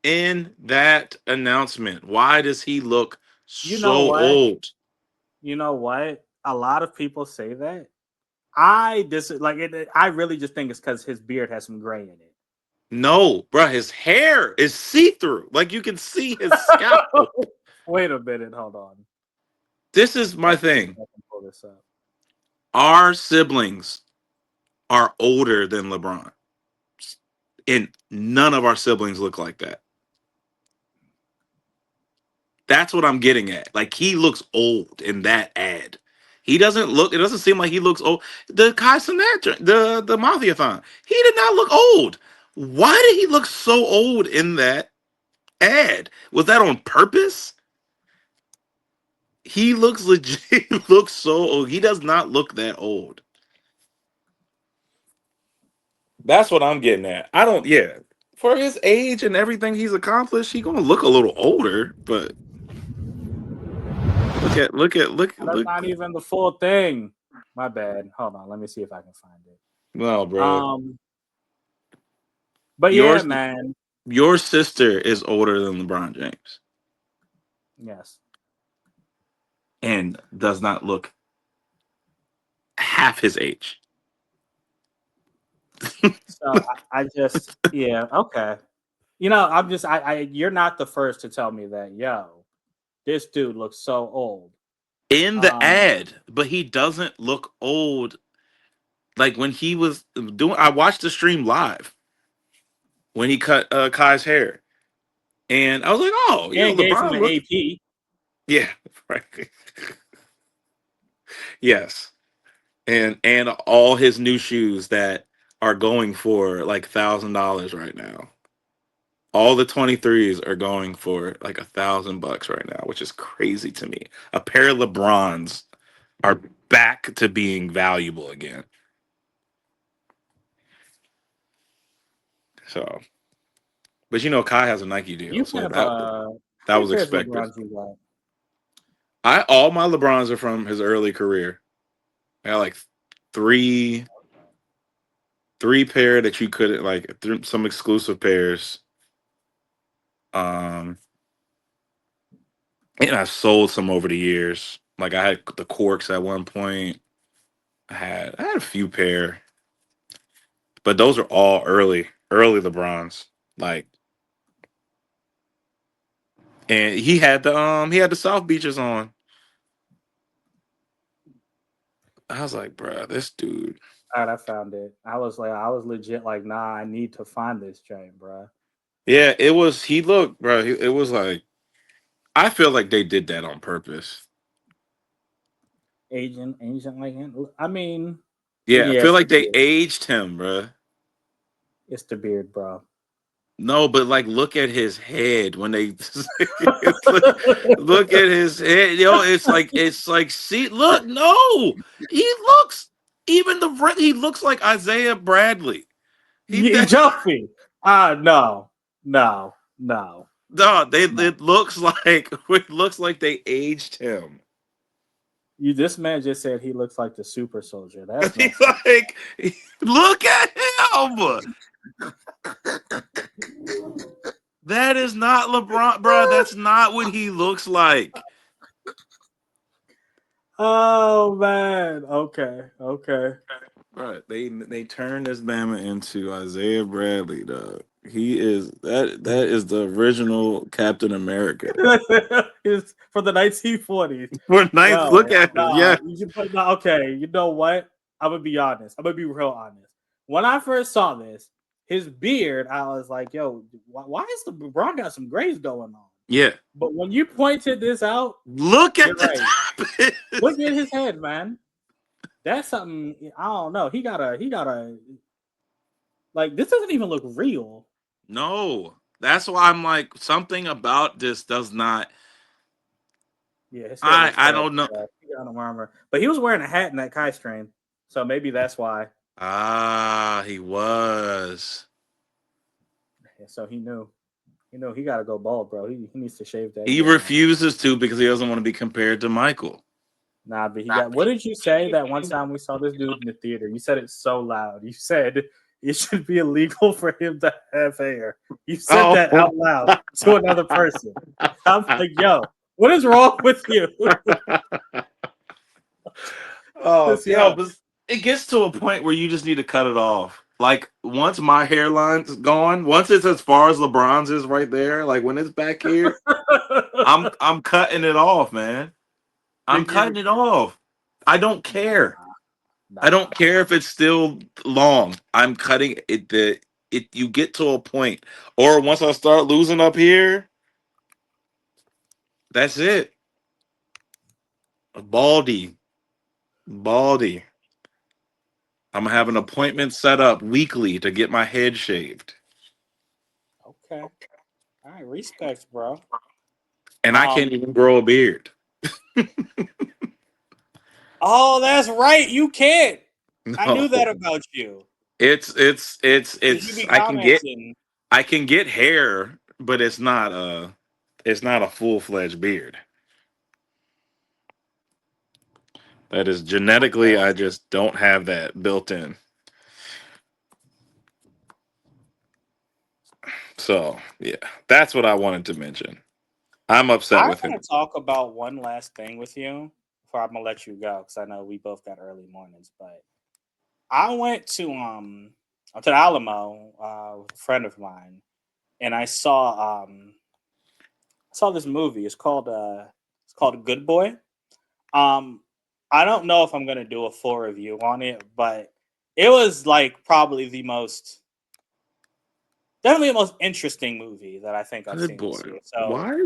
Speaker 2: in that announcement. Why does he look
Speaker 1: You know
Speaker 2: so
Speaker 1: what?
Speaker 2: old?
Speaker 1: You know what? A lot of people say that. I really just think it's because his beard has some gray in it.
Speaker 2: No, bro, his hair is see through. Like you can see his scalp.
Speaker 1: Wait a minute, hold on.
Speaker 2: This is my
Speaker 1: Let's see if
Speaker 2: thing.
Speaker 1: I can pull this up.
Speaker 2: Our siblings are older than LeBron, and none of our siblings look like that. That's what I'm getting at. Like he looks old in that ad. He doesn't look. It doesn't seem like he looks old. The Kai Sinatra, the Mafiathon, he did not look old. Why did he look so old in that ad? Was that on purpose? He looks legit. Looks so old. He does not look that old. That's what I'm getting at. I don't. Yeah, for his age and everything he's accomplished, he gonna look a little older. But
Speaker 1: That's
Speaker 2: look.
Speaker 1: not even the full thing. My bad. Hold on. Let me see if I can find it.
Speaker 2: No, bro.
Speaker 1: Um, but yeah,
Speaker 2: Yours,
Speaker 1: man.
Speaker 2: your sister is older than LeBron James
Speaker 1: Yes.
Speaker 2: and does not look half his age.
Speaker 1: So I just yeah, okay. I'm just I you're not the first to tell me that, yo, this dude looks so old.
Speaker 2: In the
Speaker 1: Um
Speaker 2: ad, but he doesn't look old. Like when he was doing, I watched the stream live when he cut Kai's hair, and I was like, oh,
Speaker 1: and gave him
Speaker 2: LeBron
Speaker 1: an
Speaker 2: look,
Speaker 1: AP.
Speaker 2: yeah, right, yes, and all his new shoes that are going for like $1,000 right now. All the 23s are going for like $1,000 right now, which is crazy to me. A pair of LeBrons are back to being valuable again. So, but Kai has a Nike deal,
Speaker 1: You
Speaker 2: so
Speaker 1: have
Speaker 2: that
Speaker 1: how many
Speaker 2: was
Speaker 1: pairs of
Speaker 2: expected.
Speaker 1: LeBrons you got?
Speaker 2: I all my LeBrons are from his early career. I got like three pair that you couldn't like some exclusive pairs. Um, and I sold some over the years. Like I had the corks at one point. I had a few pair, but those are all early LeBrons. Like, and he had the South Beaches on. I was like, bruh, this dude.
Speaker 1: All right, I found it. I was legit like, nah, I need to find this giant, bro.
Speaker 2: Yeah, it was. He looked, bro. It was like I feel like they did that on purpose.
Speaker 1: Agent like him. I mean,
Speaker 2: Yeah, I
Speaker 1: yeah,
Speaker 2: feel like they aged him, bruh.
Speaker 1: it's the beard, bro.
Speaker 2: No, but like, look at his head when they look, look at his head. Yo, it's like, see, look, no, he looks he looks like Isaiah Bradley. He
Speaker 1: Jumpy. No, no, no.
Speaker 2: no,
Speaker 1: No.
Speaker 2: it looks like it looks like they aged him.
Speaker 1: This man just said he looks like the super soldier. That's
Speaker 2: He
Speaker 1: messed up.
Speaker 2: like, look at him. That is not LeBron, bro. That's not what he looks like.
Speaker 1: Oh man. Okay. Okay.
Speaker 2: Right. They turned this Bama into Isaiah Bradley, dog. He is that is the original Captain America.
Speaker 1: It's from the 1940s.
Speaker 2: For ninth, look
Speaker 1: Yo,
Speaker 2: at him.
Speaker 1: nah,
Speaker 2: Yeah.
Speaker 1: okay, you know what? I'm gonna be honest. I'm gonna be real honest. When I first saw this, his beard, I was like, "Yo, why is the LeBron got some grays going on?"
Speaker 2: Yeah.
Speaker 1: But when you pointed this out,
Speaker 2: Look
Speaker 1: you're
Speaker 2: at the
Speaker 1: right.
Speaker 2: top.
Speaker 1: Look at his head, man. That's something I don't know. He gotta like this doesn't even look real.
Speaker 2: No. That's why I'm like, something about this does not.
Speaker 1: Yeah, his head looks
Speaker 2: I
Speaker 1: bad.
Speaker 2: don't know.
Speaker 1: He got no armor, but he was wearing a hat in that Kai strain, so maybe that's why.
Speaker 2: Ah, he was.
Speaker 1: Yeah, so he knew. You know, he got to go bald, bro. He needs to shave that
Speaker 2: He
Speaker 1: gray off.
Speaker 2: refuses to because he doesn't want to be compared to Michael.
Speaker 1: Nah, but he got. What did you say that one time we saw this dude in the theater? You said it so loud. You said it should be illegal for him to have hair. You said that
Speaker 2: Oh.
Speaker 1: out loud to another person. I'm like, yo, what is wrong with you?
Speaker 2: Oh, yo,
Speaker 1: Yo,
Speaker 2: but it gets to a point where you just need to cut it off. Like once my hairline's gone, once it's as far as LeBron's is right there, like when it's back here, I'm cutting it off, man. I'm
Speaker 1: did
Speaker 2: cutting
Speaker 1: you?
Speaker 2: it off. I don't care. I
Speaker 1: Nah.
Speaker 2: don't care if it's still long. I'm cutting it. You get to a point, or once I start losing up here, that's it. Baldy, baldy. I'm gonna have an appointment set up weekly to get my head shaved.
Speaker 1: Okay. All right. Respect, bro.
Speaker 2: And I can't
Speaker 1: Um.
Speaker 2: even grow a beard.
Speaker 1: Oh, that's right. You can't. I knew that
Speaker 2: No,
Speaker 1: about you.
Speaker 2: it's
Speaker 1: You be
Speaker 2: I
Speaker 1: commenting.
Speaker 2: can get hair, but it's not a full fledged beard. That is genetically,
Speaker 1: Okay.
Speaker 2: I just don't have that built in. So yeah, that's what I wanted to mention. I'm upset
Speaker 1: I
Speaker 2: with him.
Speaker 1: want to talk about one last thing with you before I'm gonna let you go because I know we both got early mornings. But I went to the Alamo with a friend of mine, and I saw this movie. It's called Good Boy. Um, I don't know if I'm gonna do a full review on it, but it was like probably definitely the most interesting movie that I think I've
Speaker 2: Good
Speaker 1: seen
Speaker 2: boy.
Speaker 1: this year. So
Speaker 2: Why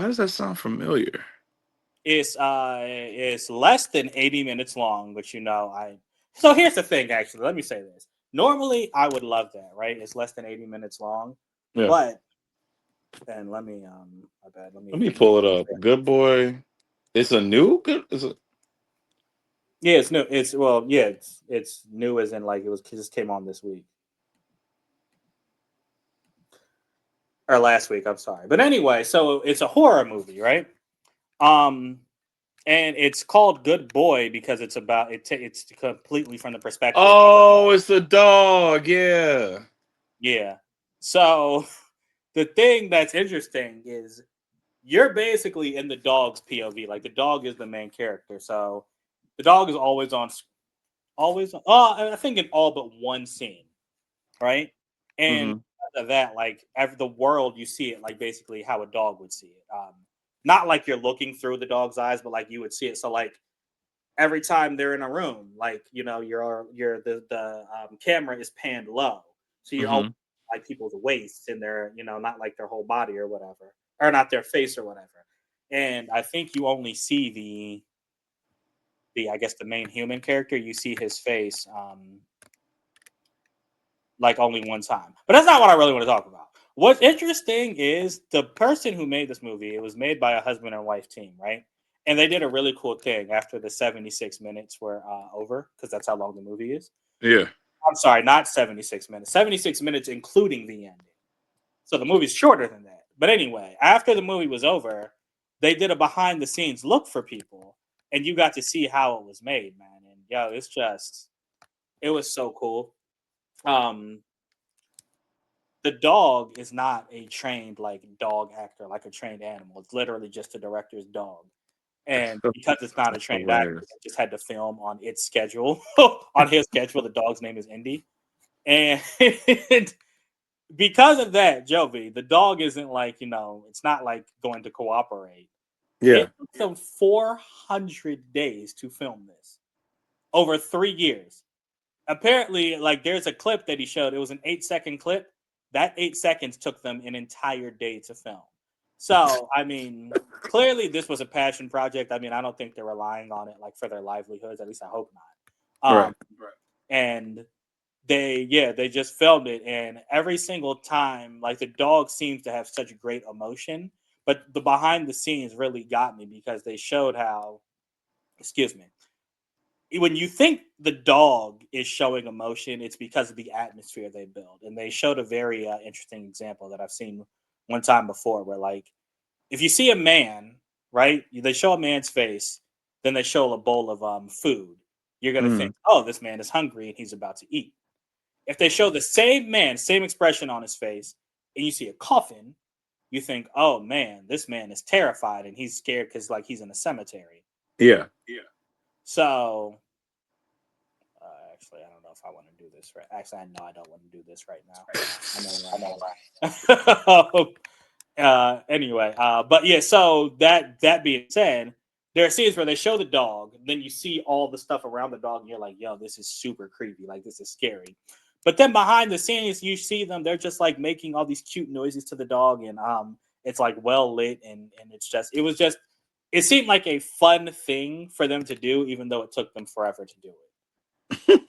Speaker 2: does that sound familiar?
Speaker 1: it's less than 80 minutes long, but so here's the thing actually. Let me say this. Normally I would love that, right? It's less than 80 minutes long.
Speaker 2: Yeah.
Speaker 1: But then my bad,
Speaker 2: Let me pull it up. Good boy. It's a new good.
Speaker 1: yeah, it's new. It's new as in like it just came on this week. Or last week, I'm sorry. But anyway, so it's a horror movie, right? Um and it's called Good Boy because it's about it's completely from the perspective of a
Speaker 2: Oh,
Speaker 1: dog.
Speaker 2: it's the dog. Yeah.
Speaker 1: Yeah. So the thing that's interesting is you're basically in the dog's POV. Like the dog is the main character. So the dog is always I think in all but one scene, right? And
Speaker 2: Hmm.
Speaker 1: because of that, like the world you see it like basically how a dog would see it. Not like you're looking through the dog's eyes, but like you would see it. So like every time they're in a room, like the camera is panned low, so you're all
Speaker 2: Hmm.
Speaker 1: like people's waists and their not like their whole body or whatever, or not their face or whatever. and I think you only see the I guess the main human character. You see his face like only one time, but that's not what I really want to talk about. What's interesting is the person who made this movie. It was made by a husband and wife team, right? And they did a really cool thing after the 76 minutes were over, because that's how long the movie is.
Speaker 2: Yeah.
Speaker 1: I'm sorry, not 76 minutes. 76 minutes including the ending. So the movie's shorter than that. But anyway, after the movie was over, they did a behind the scenes look for people, and you got to see how it was made, man. And yo, it was so cool. Um, the dog is not a trained like dog actor, like a trained animal. It's literally just the director's dog. And because it's not a
Speaker 2: That's
Speaker 1: trained actor,
Speaker 2: hilarious.
Speaker 1: they just had to film on its schedule. On his schedule, the dog's name is Indy. And because of that, Jovi, the dog isn't like, it's not like going to cooperate.
Speaker 2: Yeah.
Speaker 1: It took them 400 days to film this over 3 years. Apparently, like there's a clip that he showed. It was an 8-second clip. That 8 seconds took them an entire day to film. So, I mean, clearly this was a passion project. I mean, I don't think they're relying on it like for their livelihoods. At least I hope not.
Speaker 2: Right.
Speaker 1: And they just filmed it, and every single time, like the dog seems to have such great emotion. But the behind the scenes really got me because they showed how, excuse me, when you think the dog is showing emotion, it's because of the atmosphere they build. And they showed a very interesting example that I've seen one time before, where like if you see a man, right, they show a man's face, then they show a bowl of food. You're gonna
Speaker 2: Mm.
Speaker 1: think, oh, this man is hungry and he's about to eat. If they show the same man, same expression on his face, and you see a coffin, you think, oh man, this man is terrified and he's scared because like he's in a cemetery.
Speaker 2: Yeah.
Speaker 1: So actually, I don't know if I want to do this right. Actually, I know I don't want to do this right now. I know why. Anyway, but yeah. So that being said, there are scenes where they show the dog, then you see all the stuff around the dog, and you're like, "Yo, this is super creepy. Like, this is scary." But then behind the scenes, you see them; they're just like making all these cute noises to the dog, and it's like well lit, and it seemed like a fun thing for them to do, even though it took them forever to do it.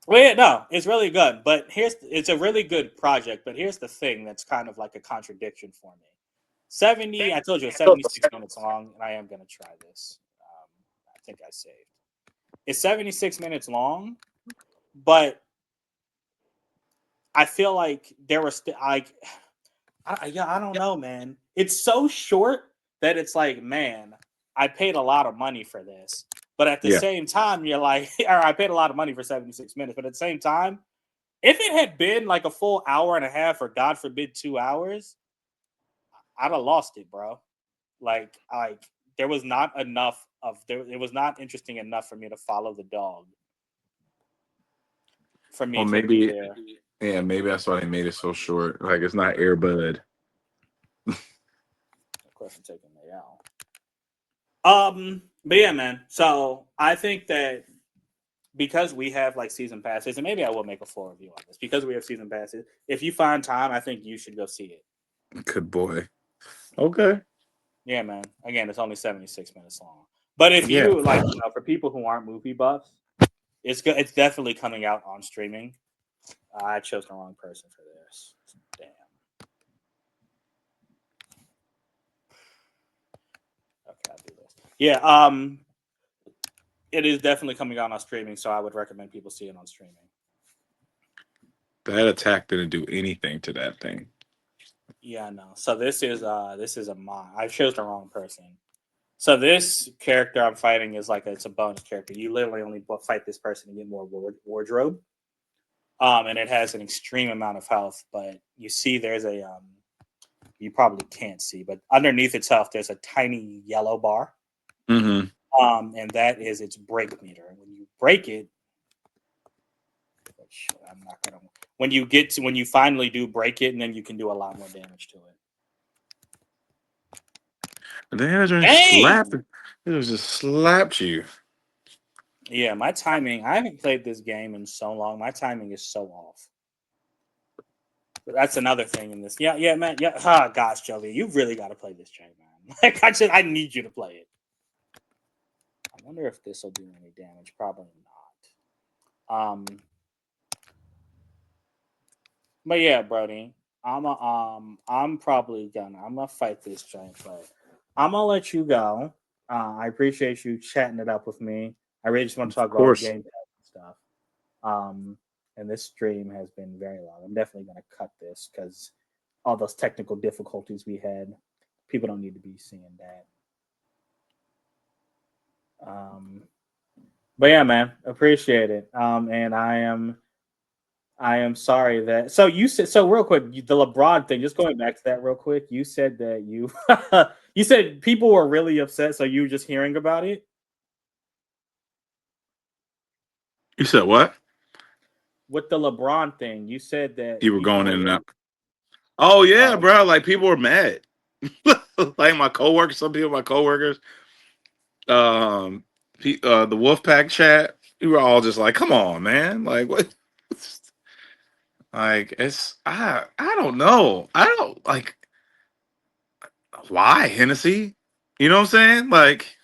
Speaker 1: Well, yeah, no, it's really good. But it's a really good project. But here's the thing that's kind of like a contradiction for me. 70, I told you, it's 76 minutes long, and I am going to try this. I think I saved. It's 76 minutes long, but I feel like there were still, like, I don't know, man. It's so short that it's like, man, I paid a lot of money for this. But at the
Speaker 2: Yeah.
Speaker 1: same time, you're like, or I paid a lot of money for 76 minutes. But at the same time, if it had been like a full hour and a half, or God forbid 2 hours, I'd have lost it, bro. Like there was not enough of there. It was not interesting enough for me to follow the dog. For me
Speaker 2: Well,
Speaker 1: to be
Speaker 2: maybe.
Speaker 1: there.
Speaker 2: Yeah, maybe that's why they made it so short. Like it's not Airbud.
Speaker 1: Of course, I'm taking it out. But yeah, man. So I think that because we have like season passes, and maybe I will make a full review on this because we have season passes. If you find time, I think you should go see it.
Speaker 2: Good boy. Okay.
Speaker 1: Yeah, man. Again, it's only 76 minutes long. But if
Speaker 2: Yeah.
Speaker 1: you like, for people who aren't movie buffs, it's good. It's definitely coming out on streaming. I chose the wrong person for this. Damn. Okay, I'll do this. Yeah. It is definitely coming out on streaming, so I would recommend people see it on streaming.
Speaker 2: That attack didn't do anything to that thing.
Speaker 1: Yeah, no. So this is a mod. I chose the wrong person. So this character I'm fighting is like it's a bonus character. You literally only fight this person to get more wardrobe. And it has an extreme amount of health. But you see, there's you probably can't see, but underneath its health, there's a tiny yellow bar.
Speaker 2: Mm-hmm.
Speaker 1: And that is its break meter. When you break it, which I'm not gonna. When you finally do break it, and then you can do a lot more damage to it.
Speaker 2: They just slapped.
Speaker 1: Dang!
Speaker 2: It just slapped you.
Speaker 1: Yeah, my timing. I haven't played this game in so long. My timing is so off. But that's another thing in this. Yeah, man. Yeah. Oh, gosh, Joey, you really got to play this game, man. Like, I need you to play it. I wonder if this will do any damage. Probably not. But yeah, Brody, I'm probably I'm gonna fight this giant, but I'm gonna let you go. I appreciate you chatting it up with me. I really just want to
Speaker 2: Of
Speaker 1: talk about the
Speaker 2: course.
Speaker 1: game and stuff. Um, and this stream has been very long. I'm definitely gonna cut this because all those technical difficulties we had, people don't need to be seeing that. Um, but yeah, man, appreciate it. And I am sorry that. So you said so real quick. The LeBron thing. Just going back to that real quick. You said that you you said people were really upset. So you were just hearing about it
Speaker 2: You said what?
Speaker 1: with the LeBron thing. You said that
Speaker 2: You were
Speaker 1: people
Speaker 2: going
Speaker 1: were
Speaker 2: in and
Speaker 1: really.
Speaker 2: out. Oh yeah,
Speaker 1: Oh,
Speaker 2: bro. Like people were mad. Like my coworkers, some people, my coworkers, the Wolfpack chat, we were all just like, "Come on, man! Like what? Like it's I don't know. I don't like why Hennessy. You know what I'm saying? Like,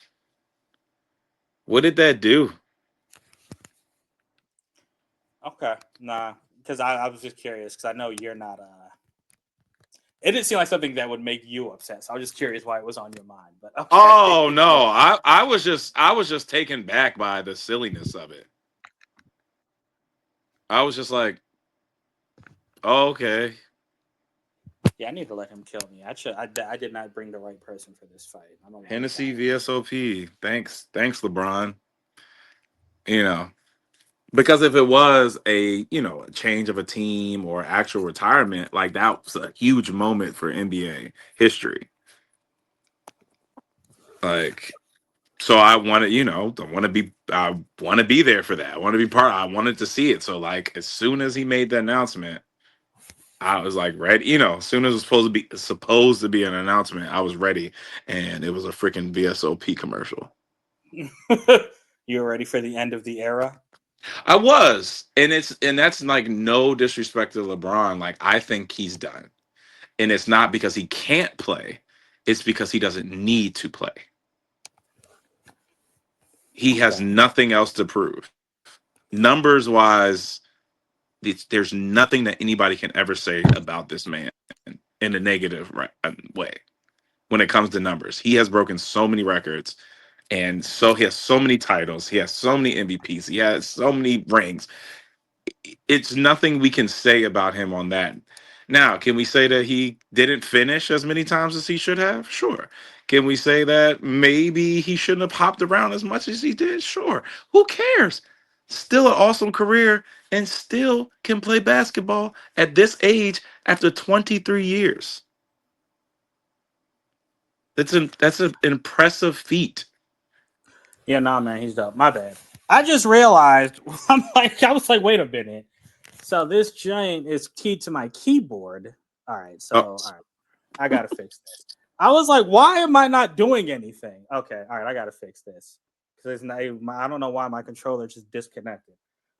Speaker 2: what did that do?
Speaker 1: okay. Nah, because I was just curious because I know you're not. It didn't seem like something that would make you upset. So I was just curious why it was on your mind. But okay.
Speaker 2: Oh no, I was just taken back by the silliness of it. I was just like, oh, okay,
Speaker 1: Yeah, I need to let him kill me. I did not bring the right person for this fight. I'm a long
Speaker 2: Hennessy
Speaker 1: shot.
Speaker 2: VSOP. Thanks, LeBron. You know, because if it was a change of a team or actual retirement, like that was a huge moment for NBA history. Like, so I want to be there for that. I want to be part. I wanted to see it. So like, as soon as he made the announcement, I was like ready. As soon as it was supposed to be an announcement, I was ready, and it was a freaking VSOP commercial.
Speaker 1: You ready for the end of the era?
Speaker 2: I was, and that's like no disrespect to LeBron. Like I think he's done, and it's not because he can't play; it's because he doesn't need to play. He has
Speaker 1: Okay.
Speaker 2: nothing else to prove. Numbers wise, there's nothing that anybody can ever say about this man in a negative way when it comes to numbers. He has broken so many records, and so he has so many titles. He has so many MVPs. He has so many rings. It's nothing we can say about him on that. Now, can we say that he didn't finish as many times as he should have? Sure. Can we say that maybe he shouldn't have hopped around as much as he did? Sure. Who cares? Still an awesome career and still can play basketball at this age after 23 years. That's an impressive feat.
Speaker 1: Yeah, nah, man, he's dope. My bad. I just realized. I was like, wait a minute. So this giant is keyed to my keyboard. All right,
Speaker 2: Oh,
Speaker 1: all right, I gotta fix this. I was like, why am I not doing anything? Okay, all right, I gotta fix this because I don't know why my controller just disconnected.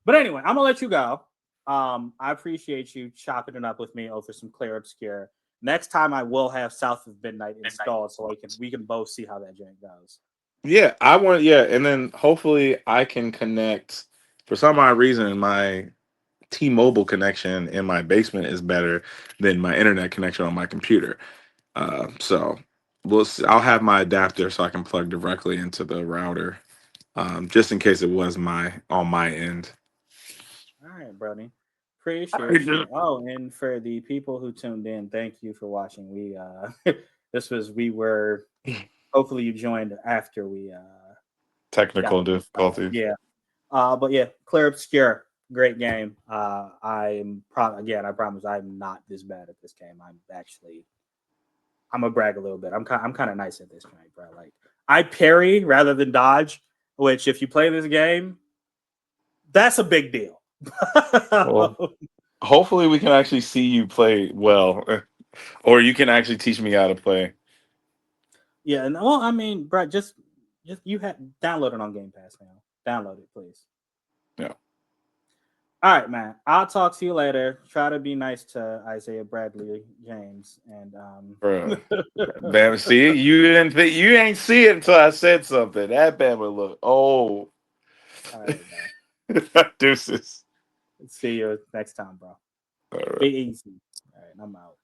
Speaker 1: But anyway, I'm gonna let you go. I appreciate you chopping it up with me over some Clair Obscure. Next time, I will have South of Midnight installed so we can both see how that joint goes.
Speaker 2: yeah, yeah, and then hopefully I can connect. For some odd reason, my T-Mobile connection in my basement is better than my internet connection on my computer. So we'll see. I'll have my adapter so I can plug directly into the router, just in case it was my on my end.
Speaker 1: All right, Brody.
Speaker 2: All right,
Speaker 1: Appreciate you.
Speaker 2: dude.
Speaker 1: Oh, and for the people who tuned in, thank you for watching. We were hopefully you joined after we got
Speaker 2: Technical
Speaker 1: kicked off.
Speaker 2: difficulties.
Speaker 1: Yeah. But yeah, Clear Obscure, great game. Again, I promise I'm not this bad at this game. I'm gonna brag a little bit. I'm kind of nice at this game, bro. Like I parry rather than dodge, which if you play this game, that's a big deal.
Speaker 2: Well, hopefully we can actually see you play well, or you can actually teach me how to play.
Speaker 1: Yeah, and well, I mean, bro, just you have download it on Game Pass now. Download it, please.
Speaker 2: Yeah.
Speaker 1: All right, man. I'll talk to you later. Try to be nice to Isaiah Bradley James and
Speaker 2: Bro. Bama, see, you ain't see it until I said something. That Bama look old.
Speaker 1: all right, man.
Speaker 2: Deuces.
Speaker 1: See you next time, bro.
Speaker 2: All right.
Speaker 1: Be easy. All right, I'm out.